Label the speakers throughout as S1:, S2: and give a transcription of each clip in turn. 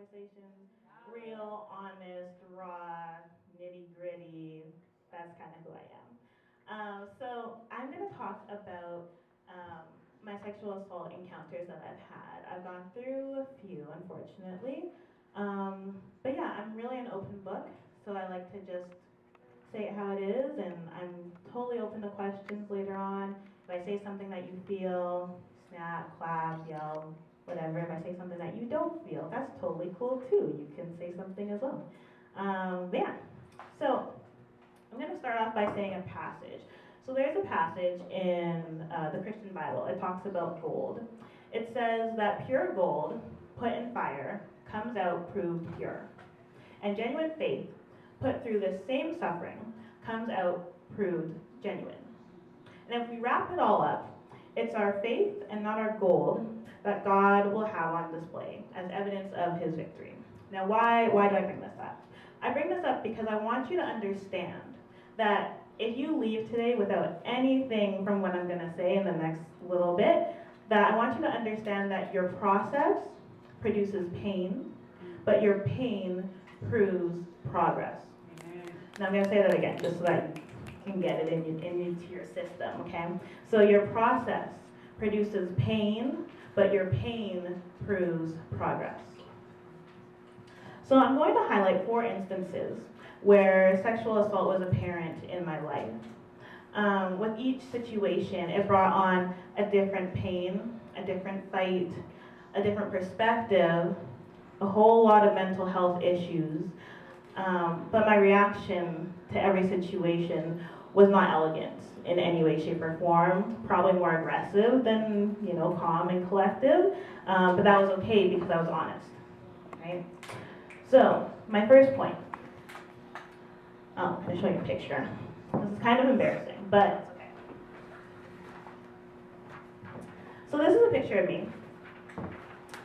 S1: conversations, real, honest, raw, nitty gritty. That's kind of who I am. So I'm going to talk about um, my sexual assault encounters that I've had. I've gone through a few, unfortunately. But yeah, I'm really an open book, so I like to just say it how it is, and I'm totally open to questions later on. If I say something that you feel, snap, clap, yell, whatever. If I say something that you don't feel, that's totally cool too. You can say something as well. Yeah. So I'm going to start off by saying a passage. So there's a passage in the Christian Bible. It talks about gold. It says that pure gold put in fire comes out proved pure. And genuine faith put through the same suffering comes out proved genuine. And if we wrap it all up, it's our faith and not our gold that God will have on display as evidence of his victory. Now, why do I bring this up? I bring this up because I want you to understand that if you leave today without anything from what I'm going to say in the next little bit, that I want you to understand that your process produces pain, but your pain proves progress. Now I'm going to say that again, just so that you can get it into your system, okay? So your process produces pain, but your pain proves progress. So I'm going to highlight 4 instances where sexual assault was apparent in my life. With each situation, it brought on a different pain, a different fight, a different perspective, a whole lot of mental health issues. But my reaction to every situation was not elegant in any way, shape, or form. Probably more aggressive than, calm and collective. But that was okay because I was honest, right? So, my first point. Oh, I'm going to show you a picture. This is kind of embarrassing, but it's okay. So this is a picture of me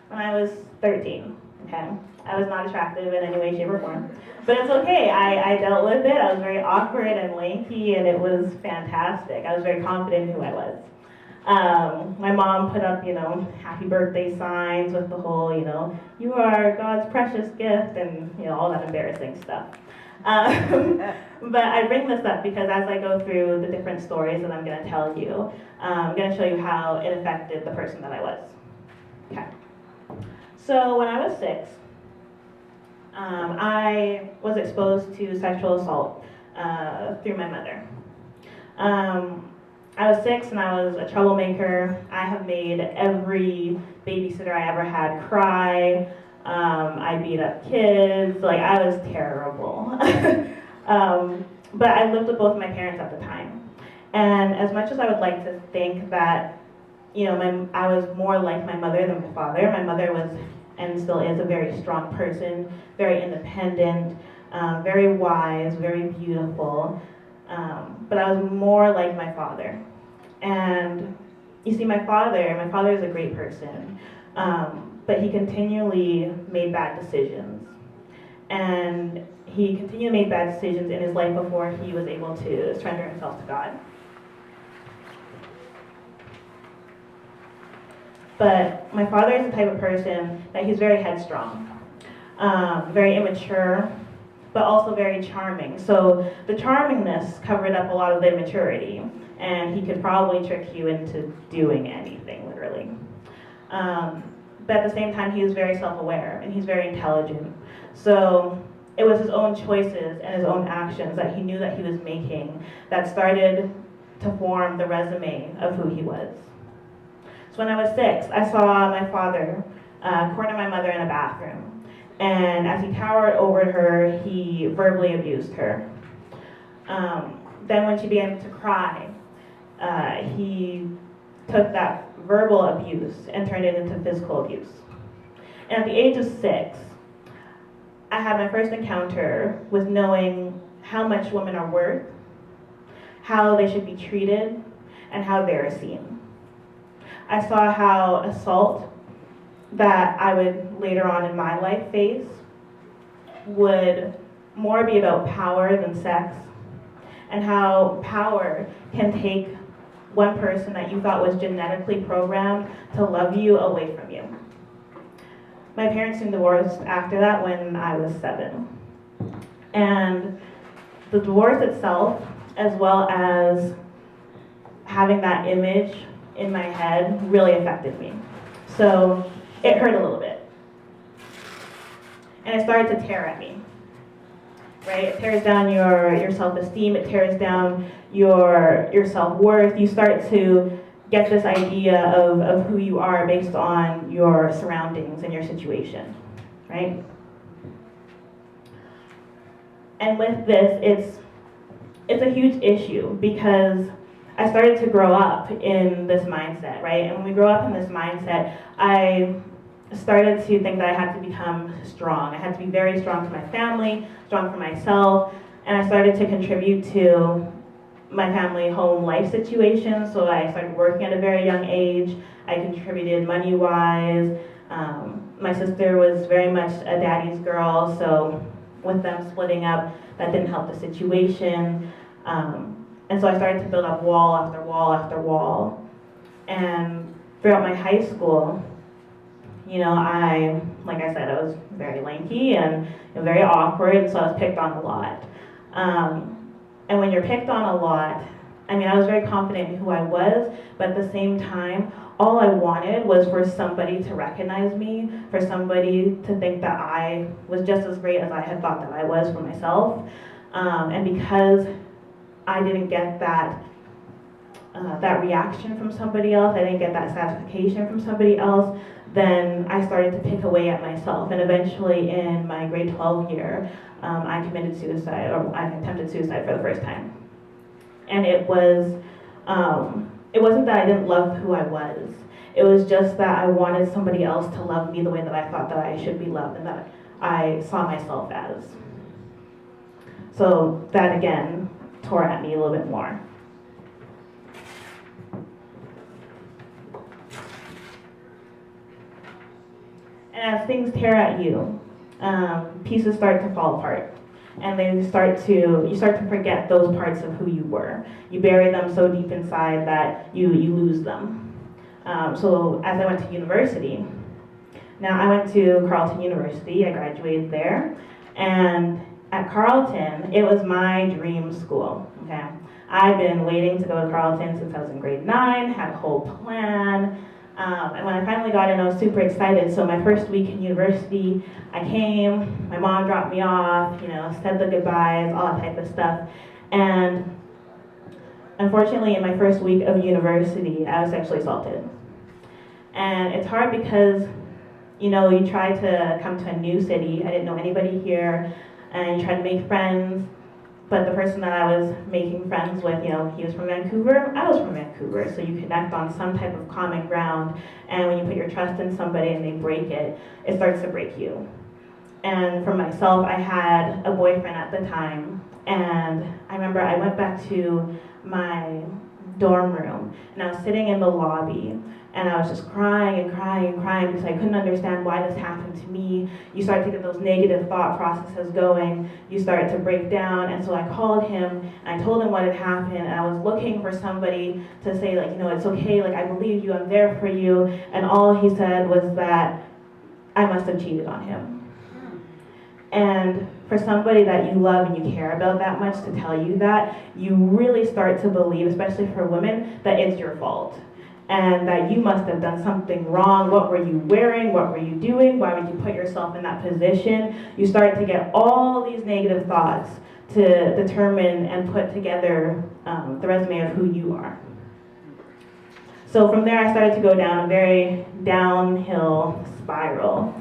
S1: when I was 13, okay? I was not attractive in any way, shape, or form. But it's okay, I dealt with it. I was very awkward and lanky, and it was fantastic. I was very confident in who I was. My mom put up, happy birthday signs with the whole, you are God's precious gift, and, all that embarrassing stuff. But I bring this up because as I go through the different stories that I'm going to tell you, I'm going to show you how it affected the person that I was. Okay. So when I was 6, I was exposed to sexual assault through my mother. I was 6 and I was a troublemaker. I have made every babysitter I ever had cry. I beat up kids. I was terrible. But I lived with both my parents at the time. And as much as I would like to think that, I was more like my mother than my father. My mother was, and still is, a very strong person, very independent, very wise, very beautiful. But I was more like my father. And you see, my father is a great person, but he continually made bad decisions. And he continually made bad decisions in his life before he was able to surrender himself to God. But my father is the type of person that he's very headstrong, very immature, but also very charming. So the charmingness covered up a lot of the immaturity, and he could probably trick you into doing anything, literally. But at the same time, he was very self-aware, and he's very intelligent. So it was his own choices and his own actions that he knew that he was making that started to form the resume of who he was. So when I was 6, I saw my father corner my mother in a bathroom. And as he towered over her, he verbally abused her. Then when she began to cry, he took that verbal abuse and turned it into physical abuse. And at the age of 6, I had my first encounter with knowing how much women are worth, how they should be treated, and how they're seen. I saw how assault that I would later on in my life face would more be about power than sex, and how power can take one person that you thought was genetically programmed to love you away from you. my parents got divorced after that when I was 7. And the divorce itself, as well as having that image in my head, really affected me. So it hurt a little bit. And it started to tear at me, right? It tears down your self-esteem, it tears down your self-worth. You start to get this idea of who you are based on your surroundings and your situation, right? And with this, it's a huge issue because I started to grow up in this mindset, right? And when we grow up in this mindset, I started to think that I had to become strong. I had to be very strong for my family, strong for myself, and I started to contribute to my family home life situation. So I started working at a very young age. I contributed money-wise. My sister was very much a daddy's girl, so with them splitting up, that didn't help the situation. And so I started to build up wall after wall after wall. And throughout my high school, you know, like I said, I was very lanky and very awkward, and so I was picked on a lot. And when you're picked on a lot, I mean, I was very confident in who I was, but at the same time, all I wanted was for somebody to recognize me, for somebody to think that I was just as great as I had thought that I was for myself. And because I didn't get that reaction from somebody else, I didn't get that satisfaction from somebody else, then I started to pick away at myself. And eventually in my grade 12 year, I committed suicide, or I attempted suicide for the first time. And it wasn't that I didn't love who I was. It was just that I wanted somebody else to love me the way that I thought that I should be loved and that I saw myself as. So that again tore at me a little bit more. And as things tear at you, pieces start to fall apart. And you start to forget those parts of who you were. You bury them so deep inside that you lose them. So as I went to university, now I went to Carleton University, I graduated there, and at Carleton, it was my dream school, okay? I've been waiting to go to Carleton since I was in grade 9, had a whole plan, and when I finally got in, I was super excited. So my first week in university, I came, my mom dropped me off, you know, said the goodbyes, all that type of stuff. And unfortunately, in my first week of university, I was sexually assaulted. And it's hard because, you know, you try to come to a new city. I didn't know anybody here, and you try to make friends. But the person that I was making friends with, you know, he was from Vancouver, I was from Vancouver, so you connect on some type of common ground, and when you put your trust in somebody and they break it, it starts to break you. And for myself, I had a boyfriend at the time, and I remember I went back to my dorm room, and I was sitting in the lobby, and I was just crying and crying and crying because I couldn't understand why this happened to me. You start to get those negative thought processes going. You start to break down. And so I called him and I told him what had happened. And I was looking for somebody to say, like, you know, it's okay. Like, I believe you. I'm there for you. And all he said was that I must have cheated on him. And for somebody that you love and you care about that much to tell you that, you really start to believe, especially for women, that it's your fault. And that you must have done something wrong. What were you wearing? What were you doing? Why would you put yourself in that position? You start to get all these negative thoughts to determine and put together the resume of who you are. So from there, I started to go down a very downhill spiral.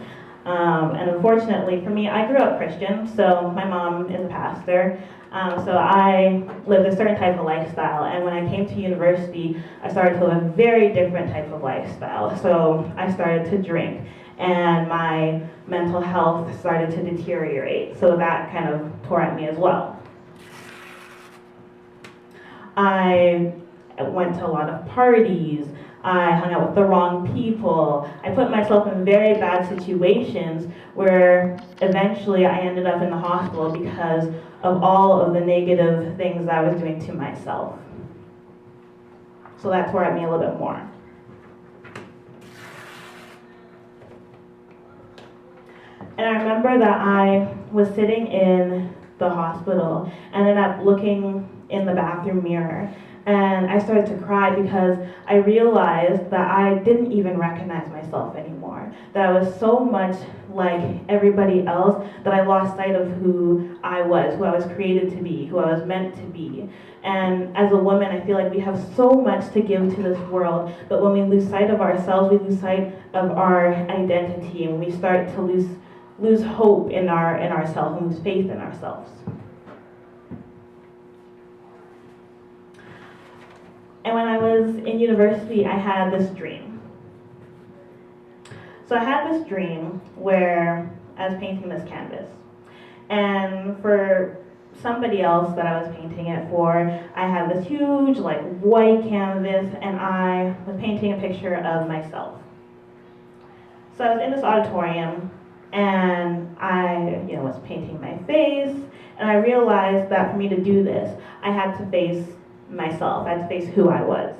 S1: And unfortunately for me, I grew up Christian, so my mom is a pastor. So I lived a certain type of lifestyle, and when I came to university, I started to live a very different type of lifestyle. So I started to drink, and my mental health started to deteriorate, so that kind of tore at me as well. I went to a lot of parties. I hung out with the wrong people. I put myself in very bad situations where eventually I ended up in the hospital because of all of the negative things that I was doing to myself. So that tore at me a little bit more. And I remember that I was sitting in the hospital and ended up looking in the bathroom mirror. And I started to cry because I realized that I didn't even recognize myself anymore. That I was so much like everybody else that I lost sight of who I was created to be, who I was meant to be. And as a woman, I feel like we have so much to give to this world, but when we lose sight of ourselves, we lose sight of our identity, and we start to lose hope in ourselves and lose faith in ourselves. And when I was in university, I had this dream. So I had this dream where I was painting this canvas. And for somebody else that I was painting it for, I had this huge like white canvas, and I was painting a picture of myself. So I was in this auditorium, and I was painting my face, and I realized that for me to do this, I had to face myself. I had to face who I was.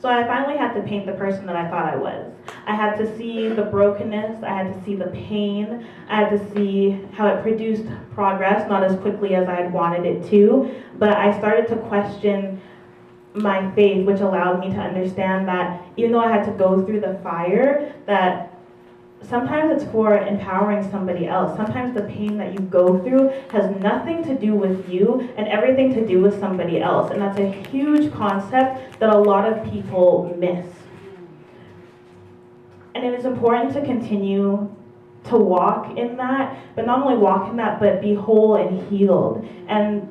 S1: So I finally had to paint the person that I thought I was. I had to see the brokenness, I had to see the pain, I had to see how it produced progress, not as quickly as I had wanted it to, but I started to question my faith, which allowed me to understand that even though I had to go through the fire, that sometimes it's for empowering somebody else. Sometimes the pain that you go through has nothing to do with you and everything to do with somebody else. And that's a huge concept that a lot of people miss. And it is important to continue to walk in that, but not only walk in that, but be whole and healed. And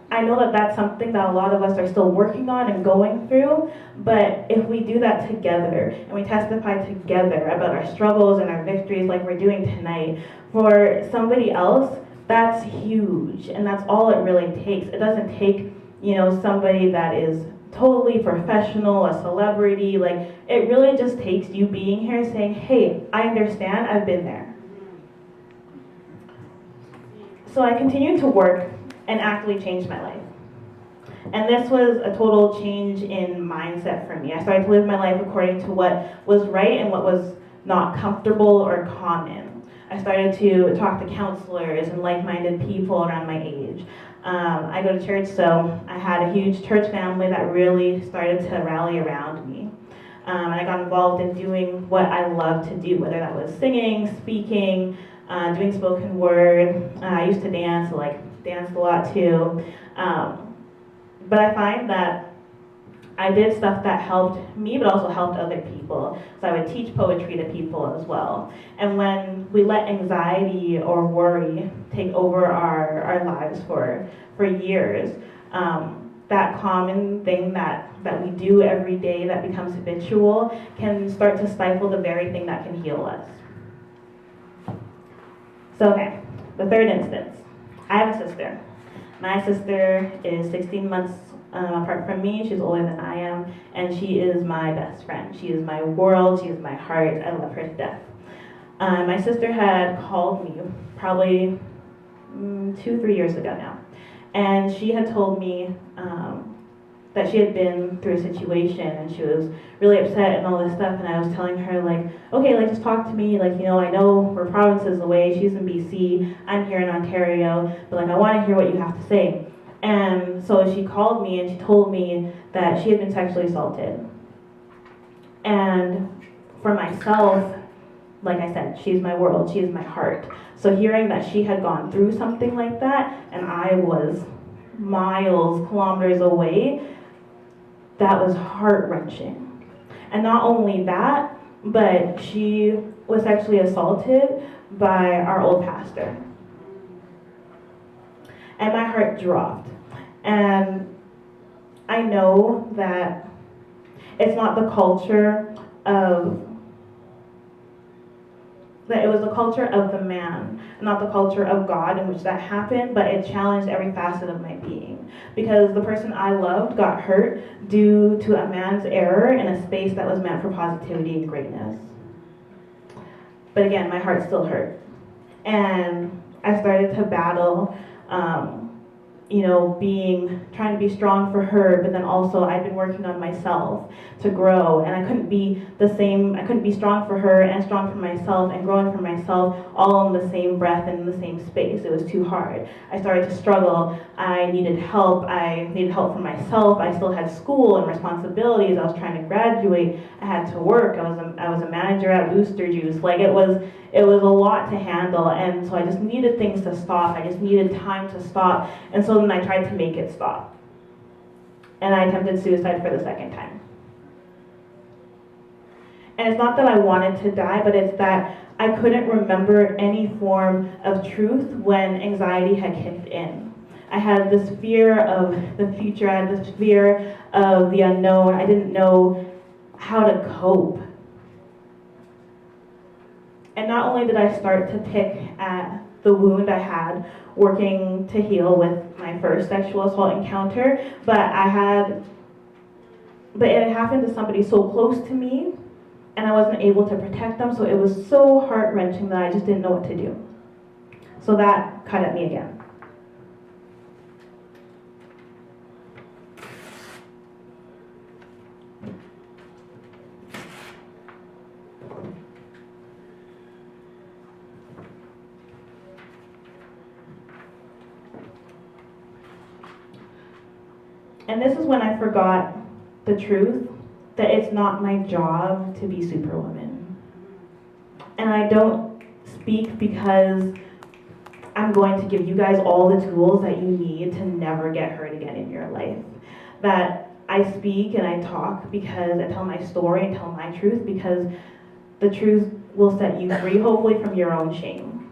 S1: I know that that's something that a lot of us are still working on and going through, but if we do that together and we testify together about our struggles and our victories like we're doing tonight, for somebody else, that's huge, and that's all it really takes. It doesn't take, somebody that is totally professional, a celebrity. Like, it really just takes you being here saying, hey, I understand, I've been there. So I continued to work and actively changed my life. And this was a total change in mindset for me. I started to live my life according to what was right and what was not comfortable or common. I started to talk to counselors and like-minded people around my age. I go to church, so I had a huge church family that really started to rally around me. And I got involved in doing what I love to do, whether that was singing, speaking, doing spoken word. I used to dance, danced a lot too. But I find that I did stuff that helped me, but also helped other people. So I would teach poetry to people as well. And when we let anxiety or worry take over our lives for years, that common thing that we do every day that becomes habitual can start to stifle the very thing that can heal us. So, okay, the third instance. I have a sister. My sister is 16 months apart from me. She's older than I am, and she is my best friend. She is my world. She is my heart. I love her to death. My sister had called me probably 2-3 years ago now, and she had told me that she had been through a situation and she was really upset and all this stuff, and I was telling her, okay, just talk to me, I know we're provinces away. She's in BC, I'm here in Ontario, but I want to hear what you have to say. And so she called me and she told me that she had been sexually assaulted. And for myself, like I said, she's my world, she is my heart. So hearing that she had gone through something like that and I was miles, kilometers away, that was heart-wrenching. And not only that, but she was sexually assaulted by our old pastor. And my heart dropped. And I know that it's not the culture of, that it was the culture of the man, not the culture of God in which that happened, but it challenged every facet of my being. Because the person I loved got hurt due to a man's error in a space that was meant for positivity and greatness. But again, my heart still hurt. And I started to battle trying to be strong for her, but then also I've been working on myself to grow, and I couldn't be strong for her and strong for myself and growing for myself all in the same breath and in the same space. It was too hard. I started to struggle. I needed help for myself. I still had school and responsibilities. I was trying to graduate. I had to work. I was a manager at Booster Juice. Like, it was a lot to handle, and so I just needed things to stop. I just needed time to stop, and so then I tried to make it stop. And I attempted suicide for the second time. And it's not that I wanted to die, but it's that I couldn't remember any form of truth when anxiety had kicked in. I had this fear of the future. I had this fear of the unknown. I didn't know how to cope. And not only did I start to pick at the wound I had working to heal with my first sexual assault encounter, but it had happened to somebody so close to me, and I wasn't able to protect them, so it was so heart-wrenching that I just didn't know what to do. So that cut at me again. And this is when I forgot the truth, that it's not my job to be Superwoman. And I don't speak because I'm going to give you guys all the tools that you need to never get hurt again in your life. That I speak and I talk because I tell my story and tell my truth, because the truth will set you free, hopefully, from your own shame.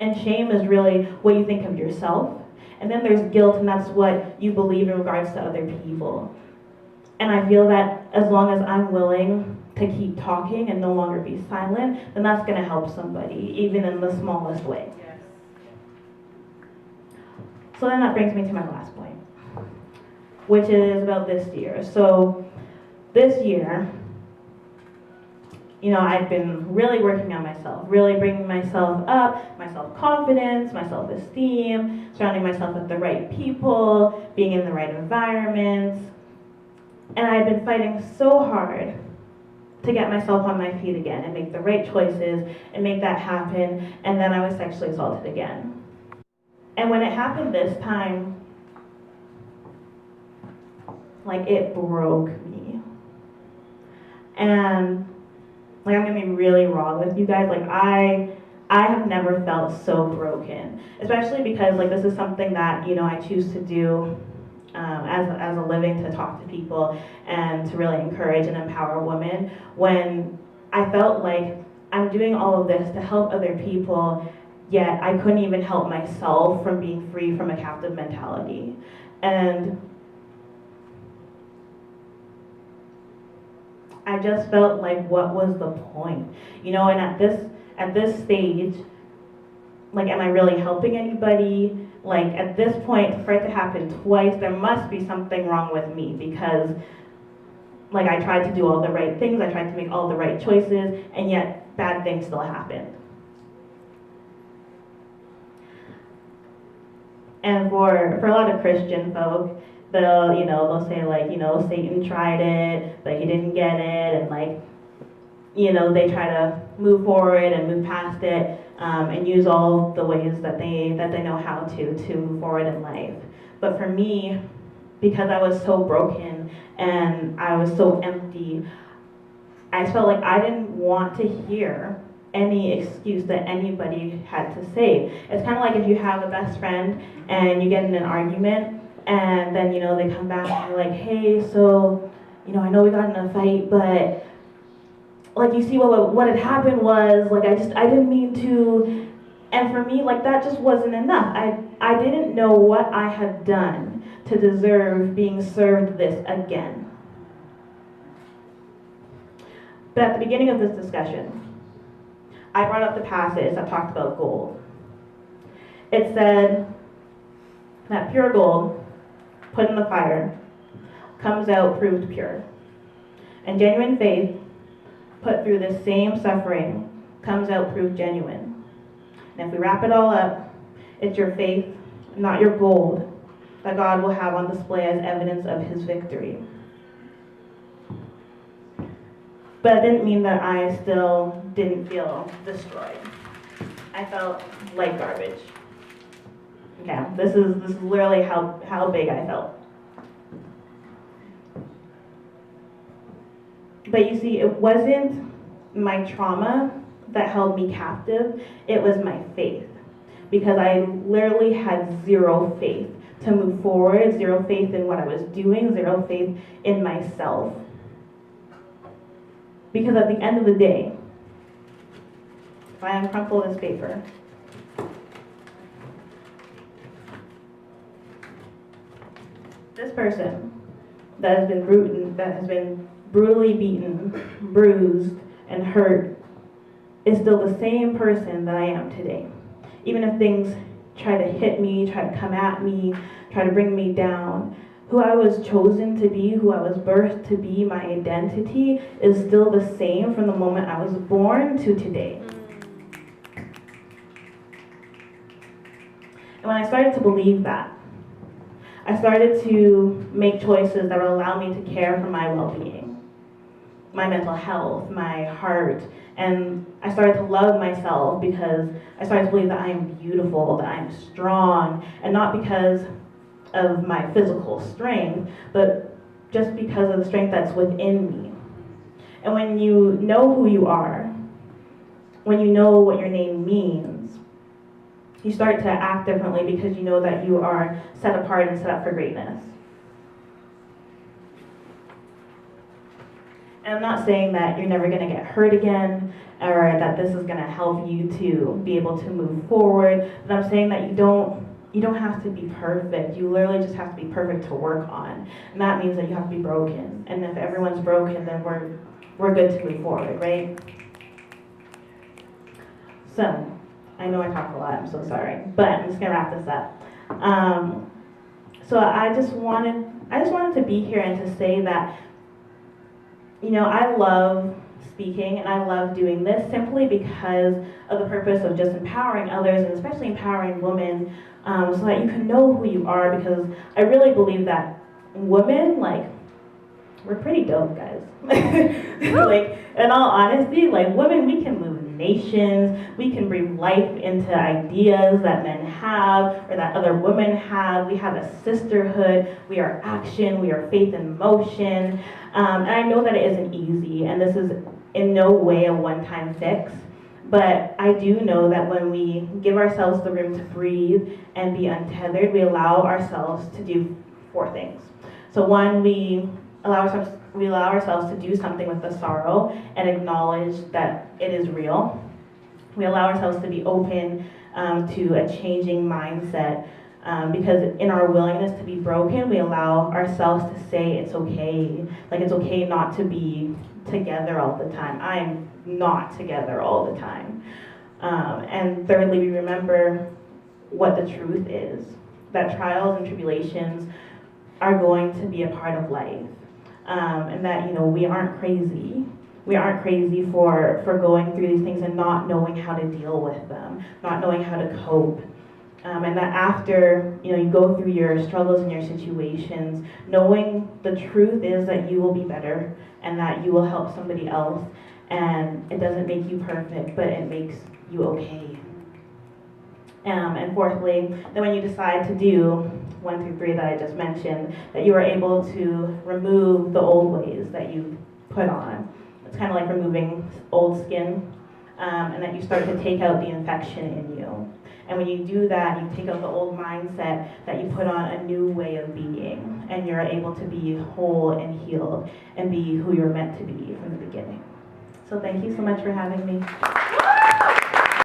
S1: And shame is really what you think of yourself. And then there's guilt, and that's what you believe in regards to other people. And I feel that as long as I'm willing to keep talking and no longer be silent, then that's going to help somebody, even in the smallest way.
S2: Yes.
S1: So then that brings me to my last point, which is about this year. So this year, I've been really working on myself, really bringing myself up, my self-confidence, my self-esteem, surrounding myself with the right people, being in the right environments. And I've been fighting so hard to get myself on my feet again and make the right choices and make that happen. And then I was sexually assaulted again. And when it happened this time, it broke me. And I'm gonna be really raw with you guys. I have never felt so broken, especially because this is something that I choose to do as a living, to talk to people and to really encourage and empower women. When I felt like I'm doing all of this to help other people, yet I couldn't even help myself from being free from a captive mentality. And I just felt like, what was the point? And at this stage, am I really helping anybody? At this point, for it to happen twice, there must be something wrong with me, because I tried to do all the right things, I tried to make all the right choices, and yet bad things still happened. And for a lot of Christian folk, they'll say Satan tried it, but he didn't get it, and they try to move forward and move past it, and use all the ways that they know how to move forward in life. But for me, because I was so broken and I was so empty, I felt like I didn't want to hear any excuse that anybody had to say. It's kind of like if you have a best friend and you get in an argument, and then they come back and they're like, hey, so I know we got in a fight, but you see what had happened was I didn't mean to. And for me, that just wasn't enough. I didn't know what I had done to deserve being served this again. But at the beginning of this discussion, I brought up the passage that talked about gold. It said that pure gold, put in the fire, comes out proved pure. And genuine faith, put through the same suffering, comes out proved genuine. And if we wrap it all up, it's your faith not your gold, that God will have on display as evidence of his victory. But it didn't mean that I still didn't feel destroyed. I felt like garbage. Okay, this is literally how big I felt. But you see, it wasn't my trauma that held me captive, it was my faith. Because I literally had zero faith to move forward, zero faith in what I was doing, zero faith in myself. Because at the end of the day, if I uncrumple this paper, this person that has been brutally beaten, bruised, and hurt is still the same person that I am today. Even if things try to hit me, try to come at me, try to bring me down, who I was chosen to be, who I was birthed to be, my identity is still the same from the moment I was born to today. And when I started to believe that, I started to make choices that would allow me to care for my well-being, my mental health, my heart, and I started to love myself because I started to believe that I am beautiful, that I am strong, and not because of my physical strength, but just because of the strength that's within me. And when you know who you are, when you know what your name means, you start to act differently because you know that you are set apart and set up for greatness. And I'm not saying that you're never going to get hurt again or that this is going to help you to be able to move forward, but I'm saying that you don't have to be perfect. You literally just have to be perfect to work on. And that means that you have to be broken. And if everyone's broken, then we're good to move forward, right? So, I know I talked a lot, I'm so sorry, but I'm just gonna wrap this up. So I just wanted to be here and to say that, you know, I love speaking and I love doing this simply because of the purpose of just empowering others and especially empowering women, so that you can know who you are, because I really believe that women, like, we're pretty dope, guys. Like, in all honesty, like, women, we can move nations, we can breathe life into ideas that men have or that other women have. We have a sisterhood, we are action, we are faith in motion. And I know that it isn't easy, and this is in no way a one-time fix, but I do know that when we give ourselves the room to breathe and be untethered, we allow ourselves to do 4 things. So one, we allow ourselves to do something with the sorrow and acknowledge that it is real. We allow ourselves to be open to a changing mindset, because in our willingness to be broken, we allow ourselves to say it's okay. Like, it's okay not to be together all the time. I'm not together all the time. And thirdly, we remember what the truth is, that trials and tribulations are going to be a part of life. And that, you know, we aren't crazy. We aren't crazy for going through these things and not knowing how to deal with them, not knowing how to cope. And that after, you know, you go through your struggles and your situations, knowing the truth is that you will be better and that you will help somebody else. And it doesn't make you perfect, but it makes you okay. And fourthly, that when you decide to do 1 through 3 that I just mentioned, that you are able to remove the old ways that you put on. It's kind of like removing old skin, and that you start to take out the infection in you. And when you do that, you take out the old mindset, that you put on a new way of being, and you're able to be whole and healed and be who you're meant to be from the beginning. So thank you so much for having me.